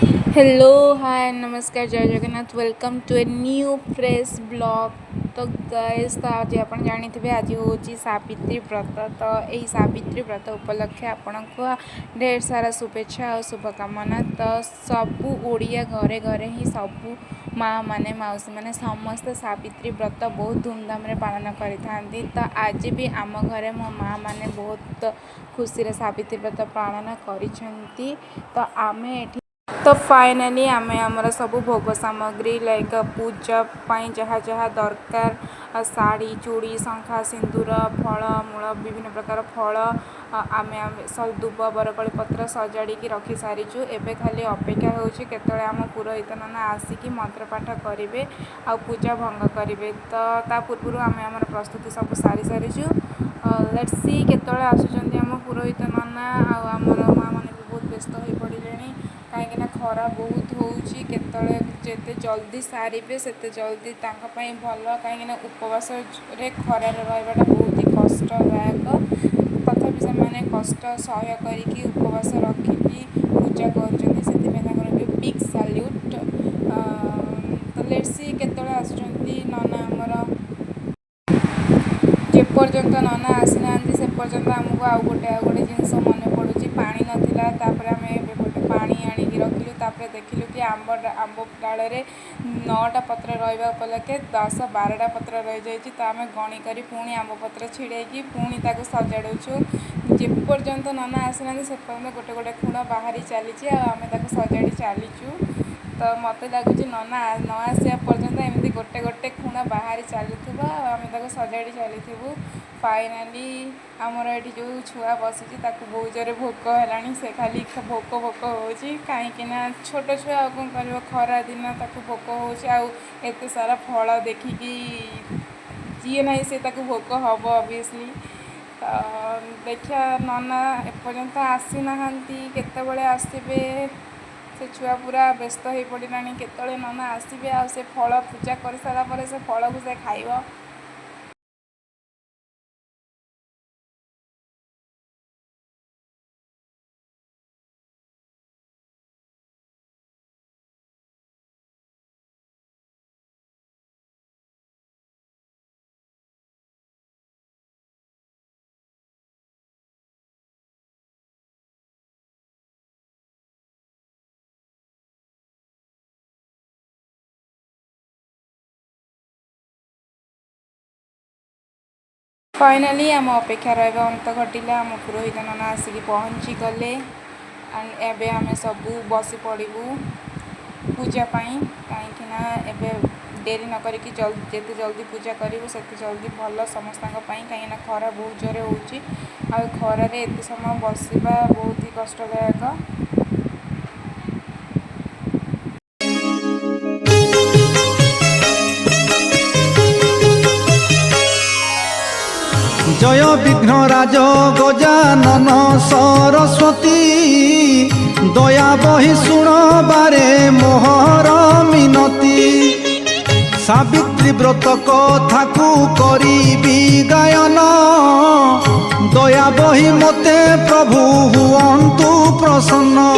Hello hi नमस्कार जय Jagannath welcome to a new fresh blog. तो गाइस तो आज आप जानी आज हूँ सावित्री व्रत। तो यही सावित्री व्रत उपलक्षे आपण को ढेर सारा शुभेच्छा और शुभकामना। तो सबू ओडिया घरे घरे ही सबू माँ माने मौसी मैंने समस्ते सावित्री व्रत बहुत धूमधाम रे पालन करि। तो आज भी आम घरे मो माँ माने बहुत खुशी सावित्री व्रत पालन करिसेंती। तो आमे तो फाइनाली आमे आमर सब भोग सामग्री लाइक पूजा पाई जहाँ जहाँ दरकार शाढ़ी चूड़ी शंखा सिंदूर फल मूल विभिन्न प्रकार फल आमे सब दुब बरकली पत्र सजाड़ी रखी सारीचु। एबे खाली अपेक्षा होछि केतळे आम पुरोहित नना आसिकी मंत्र पाठ करेंगे आ पूजा भंग करेंगे। तो ता पूर्व आमे आमर प्रस्तुति सब सारी सारीचु। लेट्स सी केतळे आसुचंती आम पुरोहित नना आमर माँ मैंने भी बहुत व्यस्त हो पड़े कहीं खरा बहुत होते जल्दी सारे से जल्दी भल कहीं उपवास खरार रहा बहुत ही कष्टदायक। तथापि से कष्ट सह्य करके उपवास रखिकी पूजा कर बिग सैल्यूट। तो लेट्स सी केतळे आसुचंती नना आमर जेपर्यंत नना आसी ना से पर्यंत आमको आउ गोटे जिनस मन पड़ू पानी नाला आम गोटे पानी आणिकी रखिलु। तापर देखिलु कि आंब डाल 9टा पत्र रहा उपलक्षे 10-12टा पत्र रही जाइए। तो आम गणिक पुणी आंब पत्र छिड़ेकी पुणी ताको सजाड़ुचु। जेपर्यंत नना आसीना से पर्यंत गोटे गोटे खुण बाहरी चली आम सजाड़ी चलीचु। तो मत लगुच नना न आसा पर्यंत एमती गोटे गोटे खुण बाहरी चलुवा आम सजाड़ी चलू। फाइनाली आमर ये जो छुआ बसी बहुत जोरे भोक है से खाली भोक भोक हो कहीं छोट छुआ कौन कर खरा दिन भोक होते सारा फल देखिकी जी ना से भोक हम ऑब्वियसली। देखा नना एपर्यंत आसी ना केतबले आसबे से छुआ पूरा व्यस्त हो पड़ा केतले नना आसबे आ से फल पूजा कर सारापर से फल को से खाइब। फाइनाली आम अपेक्षा रहा अंत घटिला आम पुरोहित नना आसिक पहुँची गले एंड एबे आम सब बसी पड़ू पूजापाई कहीं डेरी न करी जिते जल्दी पूजा करूँ से जल्दी भल समस्त कहीं खरा बहुत जोरे हो खरारे एत समय बसवा बहुत ही कष्टदायक। जय विघ्नराज गजानन सरस्वती दया बहि शुण बारे मोहर मिनती सावित्री व्रत कथा को करी गायन दया बहि मते प्रभु हुअन्तु प्रसन्न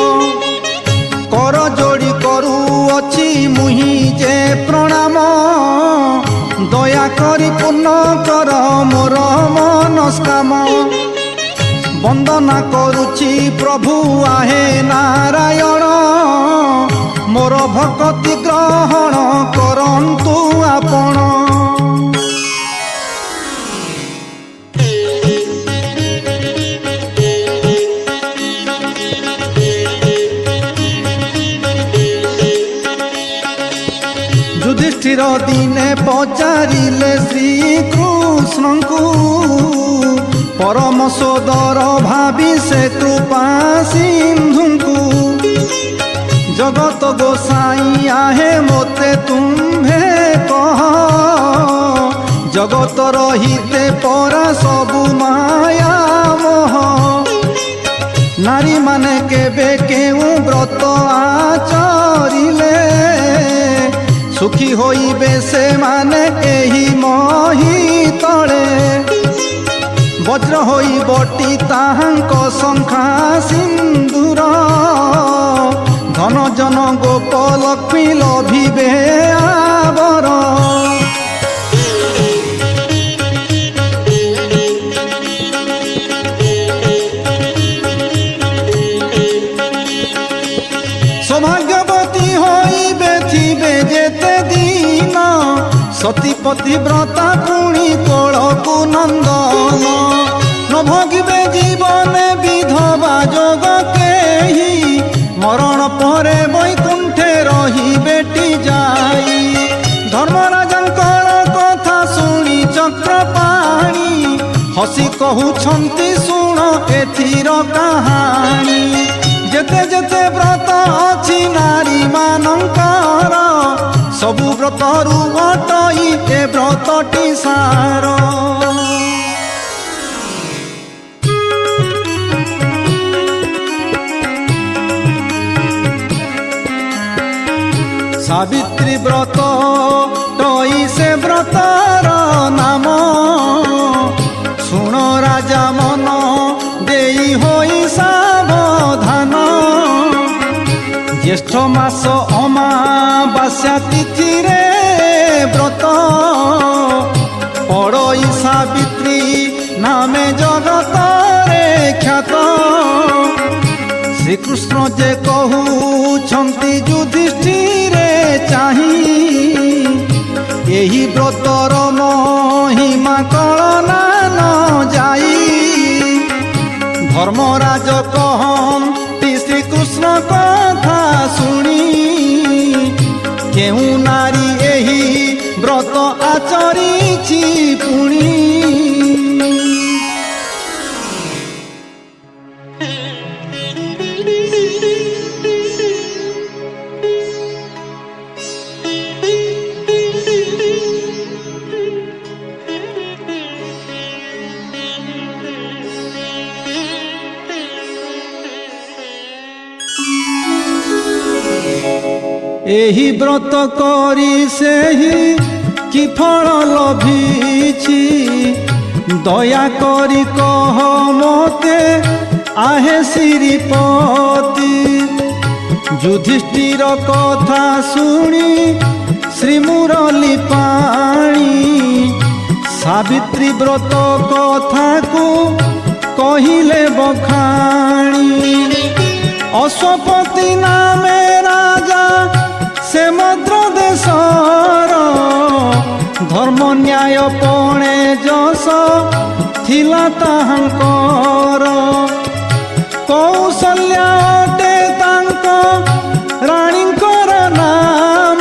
कर जोड़ी करू अछि मुहि जे प्रणाम दया करी पूर्ण कर मोर मनस्काम वंदना करुछि प्रभु आहे नारायण मोर भक्ति ग्रहण करन्तु आपण। युधिष्ठिर दिने पचारिले श्रीकृष्ण को परम सोदर भावी से कृपा सिंधु को जगत गोसाई आहे मोते तुम्हे कह जगत रहिते परा सबु माया मोह नारी माने केबे केउ व्रत आचरिले सुखी होइबे से माने एही मही तले वज्र होई बटी ताहांक शंखा सिंदूर धन जन ଲକ୍ଷ୍ମୀ ଲୋଭିବେ ଆବର। ସୌଭାଗ୍ୟବତୀ ହୋଇବେ ଥିବେ ଯେତେ ଦିନ, ସତୀପତି ବ୍ରତା ପୁଣି କୋଳକୁ ନନ୍ଦନ। ନ ଭୋଗିବେ ଜୀବନେ ବିଧବା ଯୋଗ କେହି, ମରଣ ପରେ ବୈକୁଣ୍ଠେ ରହିବେଟି ଯାଇ। ଧର୍ମରାଜାଙ୍କର କଥା ଶୁଣି ଚକ୍ରପାଣି, ହସି କହୁଛନ୍ତି ଶୁଣ ଏଥିର କାହାଣୀ। ଯେତେ ଯେତେ ବ୍ରତ ଅଛି ନାରୀ ମାନଙ୍କର, ସବୁ ବ୍ରତରୁ ଅଟଇ ଏ ବ୍ରତଟି ସାର। ସାବିତ୍ରୀ ବ୍ରତ ଟଇ ସେ ବ୍ରତର ନାମ, ଶୁଣ ରାଜା ମନ ଦେଇ ହୋଇ ସାବଧାନ। জ্যেষ্ঠ মাস অমাবাস্যা তিথিরে ব্রত, পড়ই সাবিত্রী নামে জগতরে খ্যাত। শ্রীকৃষ্ণ যে কহুছন্তি যুধিষ্ঠিরে চাহি, ଏହି ବ୍ରତର ମହିମା କଳନା ନ ଯାଇ। ଧର୍ମରାଜ କହନ୍ତି ଶ୍ରୀକୃଷ୍ଣ କଥା ଶୁଣି, କେଉଁ ନାରୀ ଏହି ବ୍ରତ ଆଚରିଛି ପୁଣି। ଏହି ବ୍ରତ କରି ସେହି କି ଫଳ ଲଭିଛି, ଦୟା କରି କହ ମୋତେ ଆହେ ଶ୍ରୀପତି। ଯୁଧିଷ୍ଠିର କଥା ଶୁଣି ଶ୍ରୀମୁରଲି ପାଣି, ସାବିତ୍ରୀ ବ୍ରତ କଥାକୁ କହିଲେ ବଖାଣି। ଅଶ୍ୱପତି ନାମେ ରାଜା ସେ ମଦ୍ର ଦେଶର, ଧର୍ମ ନ୍ୟାୟ ପଣେ ଯଶ ଥିଲା ତାହାଙ୍କର। କୌଶଲ୍ୟା ଅଟେ ତାଙ୍କ ରାଣୀଙ୍କର ନାମ,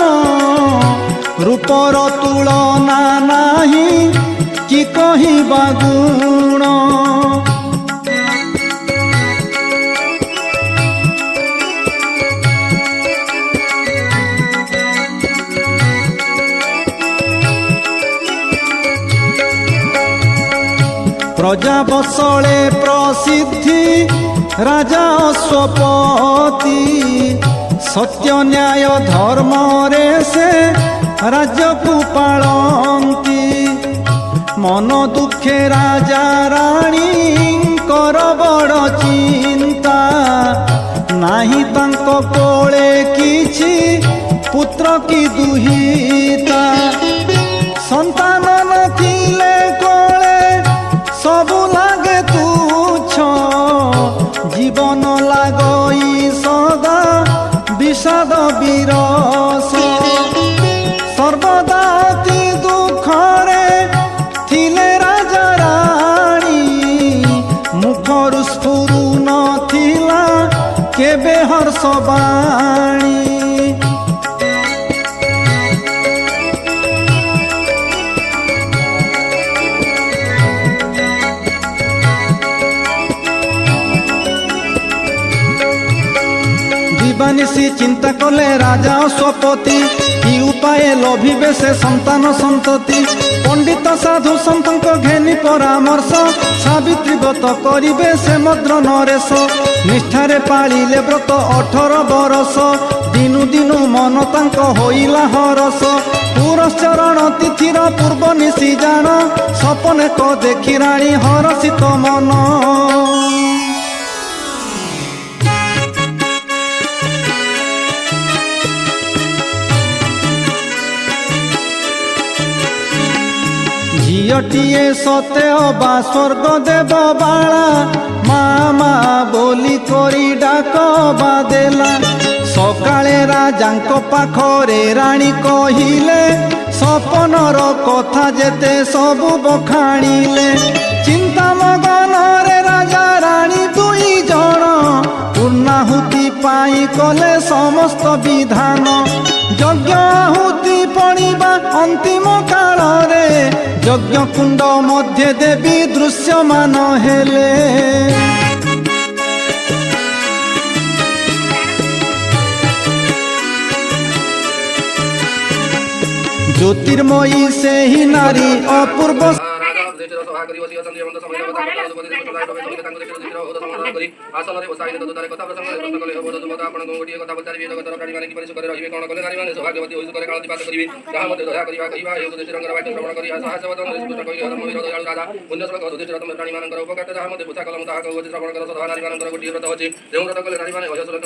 ରୂପର ତୁଳନା ନାହିଁ କି କହିବା ଗୁଣ। প্রজা বৎসলে প্রসিদ্ধি রাজা অশ্বপতি, সত্য ন্যায় ধর্মরে সে রাজ্যকু পালନ୍ତି। মন দুঃখে রাজা রাণীଙ୍କର বড় চিন্তা, ନାହିଁ ତାଙ୍କ କୋଳେ କିଛି ପୁତ୍ର କି ଦୁହିତା। ସନ୍ତାନ ନଥିଲେ କୋଳେ ସବୁ ଲାଗେ ତୁଚ୍ଛ, ଜୀବନ ଲାଗଇ ସଦା বিষাদ বিরস। সর্বদা অতি দুঃখরে থিলে রাজা রাণী, মুখরু স্ফুরু নথিলা কেবে হর্ষ বাণী। দিবানিশি চিন্তা কলে রাজা অশ্বপতি, কি উপায়ে লভিবে সে সন্তান সন্ততি। পণ্ডিত সাধু সন্তଙ୍କ ঘেনি পরামর্শ, সাবিত্রী ব্রত করিবে সে মদ্র নরেশ। নিষ্ঠারে পালিলে ব্রত 18 বরষ, দিনু দিনু মন তাঙ্ক হইলা হরস। পুরশ্চরণ তিথির পূর্ব নিশি জাণ, সপনে ক দেখি রাণী হরষিত মন। ଝିଅଟିଏ ସତେ ଅବା ସ୍ୱର୍ଗ ଦେବ ବାଳା ମା ମା ବୋଲି କରି ଡାକ ବା ଦେଲା। ସକାଳେ ରାଜାଙ୍କ ପାଖରେ ରାଣୀ କହିଲେ ସପନର କଥା ଯେତେ ସବୁ ବଖାଣିଲେ। ଚିନ୍ତା ମଗନରେ ରାଜା ରାଣୀ ଦୁଇ ଜଣ ପୂର୍ଣ୍ଣାହୁତି ପାଇଁ କଲେ ସମସ୍ତ ବିଧାନ। ଯଜ୍ଞ ଆହୁତି ପଡ଼ିବା ଅନ୍ତିମ କାଳରେ ଯଜ୍ଞ କୁଣ୍ଡ ମଧ୍ୟ ଦେବୀ ଦୃଶ୍ୟମାନ ହେଲେ। ଜ୍ୟୋତିର୍ମୟୀ ସେହି ନାରୀ ଅପୂର୍ବ आसनरे बसाइले तदुतारे कथा प्रसंग प्रश्न कले हो दुबत आपण गोटिए कथा पचारिबे जगतर प्राणीमाने किपरि सुखरे रहिबे कोन कले नारीमाने सौभाग्यवती होई सुखरे कालतिपात करिवे जहा मते दया करिवा कहिवा ए उद्देश्य रंगर वाक्य श्रवण करि साहसवदन रिसुत कहि धर्म विरोध याळु राजा पुण्य श्लोक उद्देश्य रत्न प्राणीमानकर उपकार जहा मते पुछा कलम ताहा कहि श्रवण कर सदा नारीमानकर गोटिए व्रत होछि जेउ व्रत कले नारीमाने भय सुरत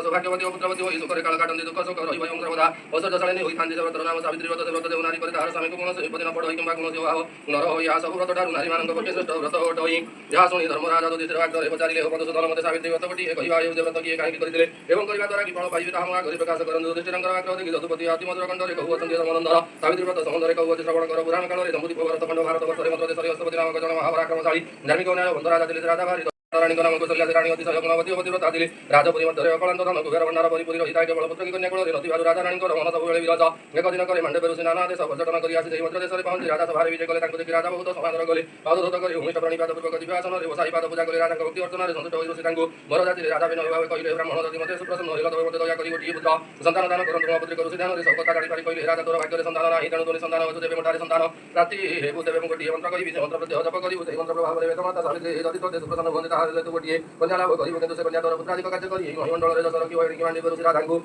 सौभाग्यवती ओ पुत्रवती होई सुखरे काल काटन्ति दुख सुख रहिबे ओम सर्वदा औषध दशालिनी होई थांति व्रत नाम सावित्री व्रत व्रत देउ नारी करे ताहार स्वामी को कोन पदिन पढ होई किंबा कोन सेवा हो नर होई आ सब व्रत डारु नारीमानकर गोटिए श्रेष्ठ व्रत होई जहा सुनि धर्मराज युधिष्ठिर वाक्य पचारिले हो पदसुधन मते सावित्री व्रत गोटिए कहिवा ए व्रत किए काहे करिले एवं करिवा द्वारा कि फल पाइबे ताहा मा घरे प्रकाश करन युधिष्ठिरंकर वाक्य देखि जदुपति अति मधुर कंठरे कहु संजय मनंदर सावित्री व्रत संबंधरे कहु श्रवण कर पुराण कालरे जम्बुदि भरत खंड भारत वर्षरे मत्र देशरे अस्तपति नामक जन महापराक्रमशाली धार्मिक न्याय बंधु राजा दिले राजा भारी रानी नाम कौशल्या रानी अति गुणवती अवती व्रत आदिले राजपुरी मध्य अकलांत धन कुबेर भंडार परिपुरी रहिता केवल पुत्र की कन्या कुଳରେ नदी भालु राजा रानीଙ୍କର ମନ ସବୁବେଳେ ବିରଜ। ଏକ ଦିନ କରି ମାଣ୍ଡେ ବେରୁସି ନାନା ଦେଶ ପର୍ଯ୍ୟଟନ କରି ଆସି ସେହି ମନ୍ଦିର ଦେଶରେ ପହଞ୍ଚି ରାଜା ସଭାରେ ବିଜେ କଲେ। ତାଙ୍କୁ ଦେଖି ରାଜା ବହୁତ ସମାଦର କଲେ। ପାଦ ଧୌତ କରି ଭୂମିଷ୍ଠ ପ୍ରଣିପାତ ପୂର୍ବକ ଦିବ୍ୟ ଆସନରେ ବସାଇ ପାଦ ପୂଜା କଲେ। ରାଜାଙ୍କ ଭକ୍ତି ଅର୍ଚ୍ଚନାରେ ସନ୍ତୁଷ୍ଟ ହୋଇ ବସି ତାଙ୍କୁ ବର ଜାତିରେ ରାଜା ବିନୟ ଭାବେ କହିଲେ ବ୍ରାହ୍ମଣ ଯଦି ମୋତେ ସୁପ୍ରସନ୍ନ ହୋଇଲ ତବେ ମୋତେ ଦୟା କରି ଗୋଟିଏ ପୁତ୍ର ସନ୍ତାନ ଦାନ କରନ୍ତୁ। ମୋ ପୁତ୍ରୀ କରୁଛି ଧ୍ୟାନରେ ସବୁ କଥା ଜାଣି ପାରି କହିଲେ ରାଜା ତୋର ଭାଗ୍ୟରେ ସନ୍ତାନ ନାହିଁ ତେଣୁ ତୋରି ସନ୍ତାନ ହେତୁ ଦେବେ ମୋଠାରେ ସନ୍ତାନ ରାତି ହେବୁ ଦେବେ ମୁଁ ଗୋଟିଏ ମନ୍ତ୍ର କହିବି ସେ ମନ୍ତ୍ର ପ୍ରତ୍ୟହ ଜପ କରିବୁ ସେହି ମନ୍ତ୍ର ପ୍ରଭାବରେ ବେଦମାତା ସାବିତ୍ରୀ ଯଦି ତୋତେ ସୁପ୍ରସନ୍ନ ହୁଅନ୍ତି ତାହେଲେ ତୁ ଗୋଟିଏ କନ୍ୟା ଲାଭ କରିବୁ କିନ୍ତୁ ସେ କନ୍ୟା ତୋର ପୁତ୍ରାଧିକ କାର୍ଯ୍ୟ କରି ଏହି ମହିମଣ୍ଡଳରେ ଯଶର କି ଏଣିକି ମାଣ୍ଡି କରୁଛି ରାଜାଙ୍କୁ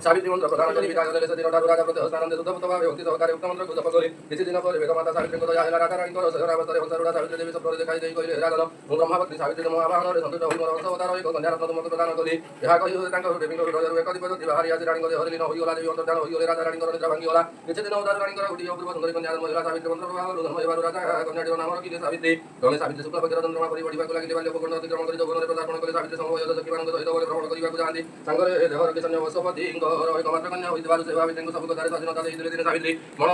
सावित्री मंत्र प्रदान करी विदाय देले से दिनटा राजा प्रति हस्तानंद सुतपुत भावे भक्ति सहकारे उक्त मंत्र को जप करी किछि दिन पर वेदमाता सावित्री को दया ହେଲା राजा रानी को सहरावतारे वंशरूढ़ा सावित्री देवी स्वप्न देखाई देई कहले राजन मु ब्रह्मावती सावित्री महाभारत संतुष्ट होई मोर वंश अवतार एक कन्या रत्न तुमको प्रदान कली यहा कहि तांको देवीको हृदयरु एक दिपति बाहरी आसी रानी को हरिलीन होई गला देवी अंतर्धान होई गले राजा रानी को निद्रा भांगी गला किछि दिन उदार रानी को उठी अपूर्व सुंदरी कन्या जन्म होला सावित्री मंत्र प्रभाव धर्म एबारु राजा कन्याटी नाम रखिले सावित्री क्रमे सावित्री शुक्ल पक्षर चंद्रमा परि बढ़िबाको लागिले बाल्य उपगुण अतिक्रमण करि जौवନରେ पदार्पण कले सावित्री समूह सखी ମାନଙ୍କ सहित बले भ्रमण କରିବାକୁ ଯାଆନ୍ତି ସାଙ୍ଗରେ ଦେହର କିଶନ୍ୟ ବସପତି ଘର ଏକ ମାତ୍ର कन्या ହୋଇଥିବାରୁ ସେ ଭାବିତ୍ରୀଙ୍କୁ ସବୁ କଥାରେ ସ୍ୱାଧୀନତା ଦେଇଥିଲେ। ଦିନେ ସାବିତ୍ରୀ ମଣ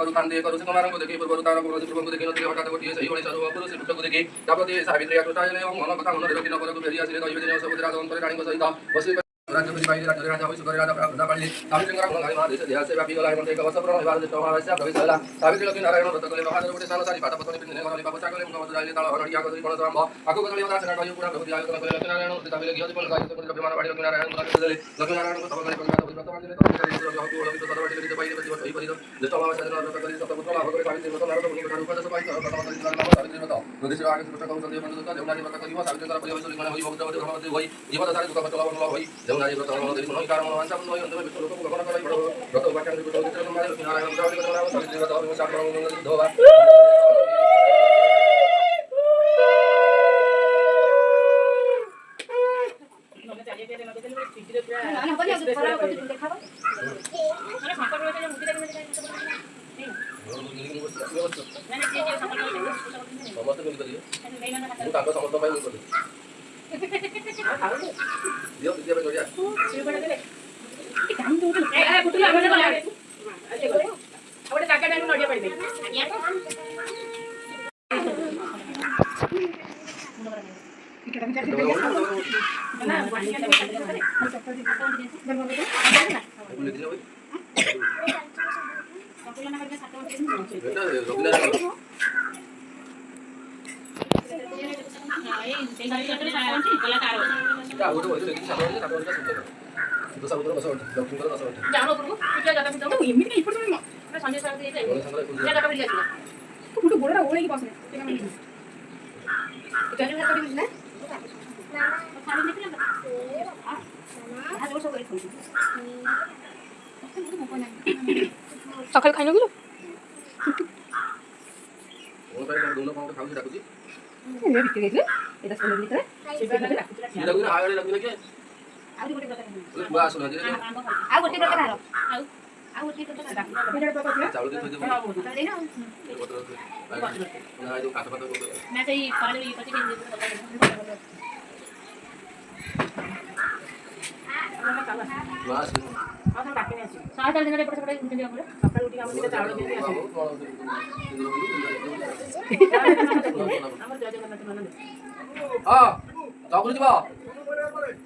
କରୁ କାନ୍ଦି କରୁ କୁମାରଙ୍କୁ ଦେଖି ପୂର୍ବରୁ ତାର କୌଣସି ପୂର୍ବଙ୍କୁ ଦେଖିନଥିଲେ। ହଠାତ୍ ଗୋଟିଏ ସେହିଭଳି ସରୁ ପୁରୁଷ ପୁତ୍ରକୁ ଦେଖି ତା ପ୍ରତି ସାବିତ୍ରୀ ଆକୃଷ୍ଟ ହେଲେ ଏବଂ ମନ କଥା ମନରେ ରଖି ନଗରକୁ ଫେରି ଆସିଲେ। କହିବେ ଦିନ ସବୁ ରାଜ ଅନ୍ତରେ ରାଣୀଙ୍କ ସହିତ ବସି राज्य में पाइले राज्य राजा होई सुखरे राजा प्रदा पाइले सावित्रीଙ୍କର ଗୁଣଗାଇ ମହାଦେଶ ଦେହ ସେ ବ୍ୟାପି ଗଲା ଏବଂ ଏକ ବର୍ଷ ପୂରଣ ହେବାର ଜ୍ୟେଷ୍ଠ ଅମାବାସ୍ୟା ପ୍ରବେଶ ହେଲା। ସାବିତ୍ରୀ ଲକ୍ଷ୍ମୀ ନାରାୟଣ ବ୍ରତ କଲେ ମହାଦେବ ଗୋଟେ ସ୍ନାନ ସାରି ପାଦ ପତନି ପିନ୍ଧିଲେ ଘର ଲିପା ପୋଛା କଲେ ମୁଖ ମଧୁର ଆଇଲେ ତାଳ ହରଡ଼ିଆ କଦଳୀ ପଣସ ଆମ୍ବ ଆକୁ କଦଳୀ ଅଦା ସେନା କହି ପୁରା ପ୍ରଭୃତି ଆୟୋଜନ କଲେ। ଲକ୍ଷ୍ମୀ ନାରାୟଣ ଉଦିତ ବିଲେ ଘିଅ ଦୀପ ଲଗାଇ ସେ ବିମାନ ବାଡ଼ି ଲକ୍ଷ୍ମୀ ନାରାୟଣ ଗୁଣ ଦେଲେ। ଲକ୍ଷ୍ମୀ ନାରାୟଣଙ୍କୁ ସବ କରି ପରିବାର ହୋଇ ବ୍ରତ ବାନ୍ଧିଲେ ତ ହକୁ ଓଳମିତ ସଦ ବାଡ଼ି ନିଜେ ପାଇଲେ ପ୍ରତିବର୍ଷ ହୋଇ ପରିଦ ଜ୍ୟେଷ୍ଠ ଅମାବାସ୍ୟା ଦିନ ବ୍ରତ କରି ସତପୁତ୍ର ଲାଭ କରି ସାବିତ୍ରୀ ବ୍ରତ ନାରଦ ମୁନିଙ୍କ ଠାରୁ ଉପଦେଶ ପାଇ ପ୍ରଥମ କରି ନାମ ସାବିତ୍ରୀ ବ୍ରତ ଯୁଧିଷ୍ଠିର ଆଗେ ଶ୍ରେଷ୍ଠ କହୁଛନ୍ତି ଏବଂ ଦୂତ ଦେଉନାରୀ ବ୍ରତ କରିବ ସାବିତ୍ରୀଙ୍କର ପ୍ରିୟ ହୋଇ ସୁଲିମଣି ହୋଇ ଭକ୍ତବତୀ ଧର୍ମବତୀ ହୋଇ ଜୀବ ଦଶାରେ ଦୁଃଖ କଷ୍ଟ ଲବଣ ହୋଇ ଦେଉନାରୀ ବ୍ରତ ମନ ଦେଇ ଶୁଣି କାରଣ वांछा पुण्य होई अंतमे विष्णु लोक गमन कराई बड़ व्रत उपाख्यान को उदित समाज लक्ष्मी नारायण ब्राह्मण को नाम सावित्री व्रत और सात मंगल धोवा समस्त मिल करिए मु ताको समस्त पाई मिल करिए दियो दियो पे जोड़िया काम दो ए पुटुला बने बना अच्छे को आवडे काका टाइम नडिया पड़ी दे इकडे मी करते ना पाणी सकाल खाइ नगिलो ओ भाई दोनों पाउंड खाउ डाकुची ए बिक्री गेले एटा सोले बिक्री सेबा डाकुची डाकुची आगळे डाकुची के आउरी गोटे प्रकार बा सुन दे आ गोटे प्रकार हारो ଚାଉଳ ଦେଇ ଥୋଇଦେବୁ ଯୋଉ କାଠ ପାଠ ହଁ ଚକୁଳି ଯିବ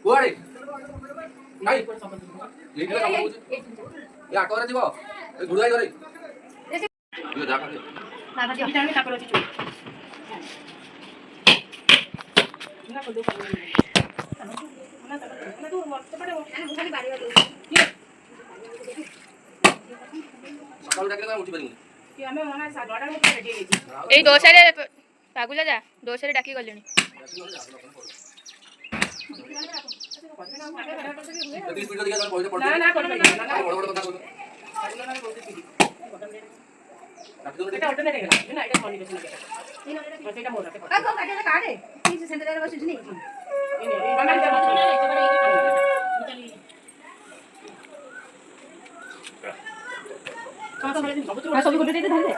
କୁଆଡେ ନାଇଁ ଏଇଠି କାମ ହଉଛି ଏ ଆଟରେ ଯିବ ଏ ଗୁଡାଇ ଧରେ ଯା ସକାଳୁ ଡାକିଲେ ଉଠି ପାରିବୁନି ଏଇ ଦୋସାରେ ପାଗୁଲା ଯା ଦୋସାରେ ଡାକି ଗଲେଣି। ଏତିକି ସ୍ପିଡ୍ ଦେଖିଆ ପଇସା ପଡୁଛି ବଡ ବଡ କଥା କହୁଛୁ ସବୁ ଗୋଟେ ଧରିଲେ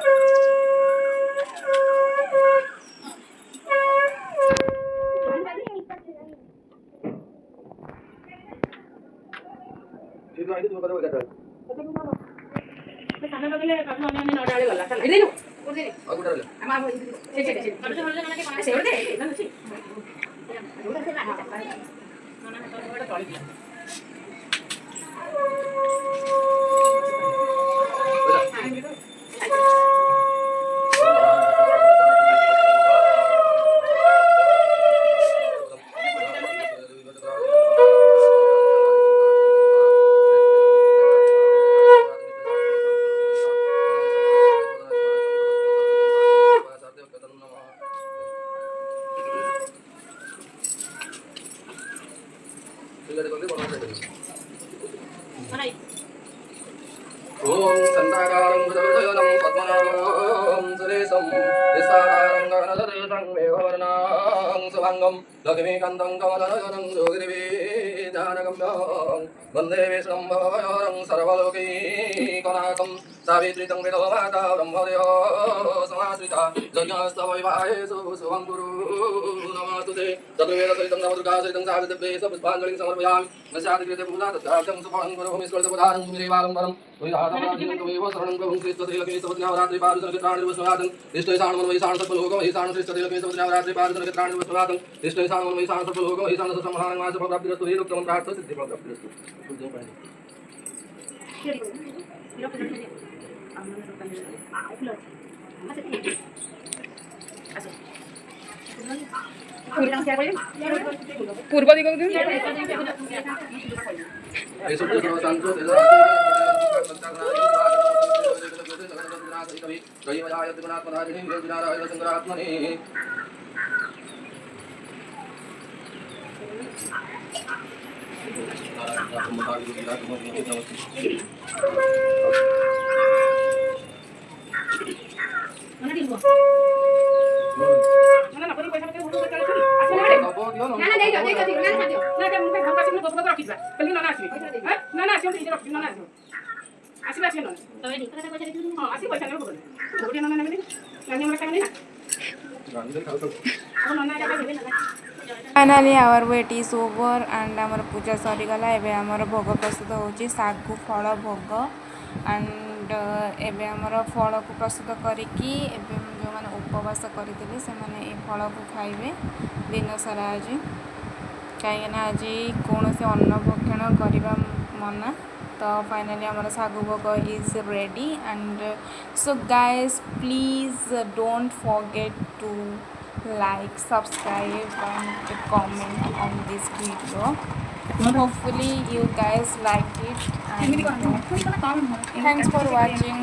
ଏଇଠୁ ଆଇକି ତୁ କରିବ ଏଗାରଟା ସାନ ଲଗେଇଲେ ଅନ୍ୟ 9ଟା ବେଳେ ଗଲା ଆଉ କୋଉଟା ରହିଲା ఓం సంతాకారం భుజగశయనం పద్మనాభం సురేశం విశాలాకారం గగనసదృశం మేఘవర్ణం శుభంగం లక్ష్మీకాంతం కమలనయనం యోగినివేదానగమ్యం వందే విష్ణుం భవభయోరం సర్వలోకైకనాథం సావిత్రితం విదో మాతా బ్రహ్మదేవో సమాశ్రితా జన్యాస్తవ వివాహేషు శుభం కురు నమస్తుతే చతుర్వేదసహితం నవదుర్గాసహితం సావిత్రిభ్యే పుష్పాంజలిం సమర్పయామి నశాదికృతే పూజా తత్కార్యం సుఫలం గురు భూమిస్కృతపదారం సుమిరేవాలం వరం ैव शरणं प्रभुं श्रीस्तैलकेशवज्ञावरात्रि पारुषणक्षेत्राणि विश्वनाथं इष्टैषाणमन वैषाण सर्वलोकं ईशान श्रीस्तैलकेशवज्ञावरात्रि पारुषणक्षेत्राणि विश्वनाथं इष्टैषाणमन वैषाण सर्वलोकं ईशान संहारं प्राप्तिरस्तु हेतुक्तं प्रार्थना सिद्धिफलं प्राप्तिरस्तु पूर्व दिग finally our wait is over and आमर पूजा सरीगला एबे आमर भोग प्रस्तुत होची सागु फल भोग एंड एबे आमर फल को प्रस्तुत करिकी एबे जो माने उपवास करथिले से माने ए फल को खाइबे दिन सारा आज कहीं ना आज कौन से अन्न भक्षण करवा मना तो फाइनली आमर सागु भोग is ready and so guys please don't forget to like, subscribe and comment on this video. Hopefully you guys like it and thanks for watching.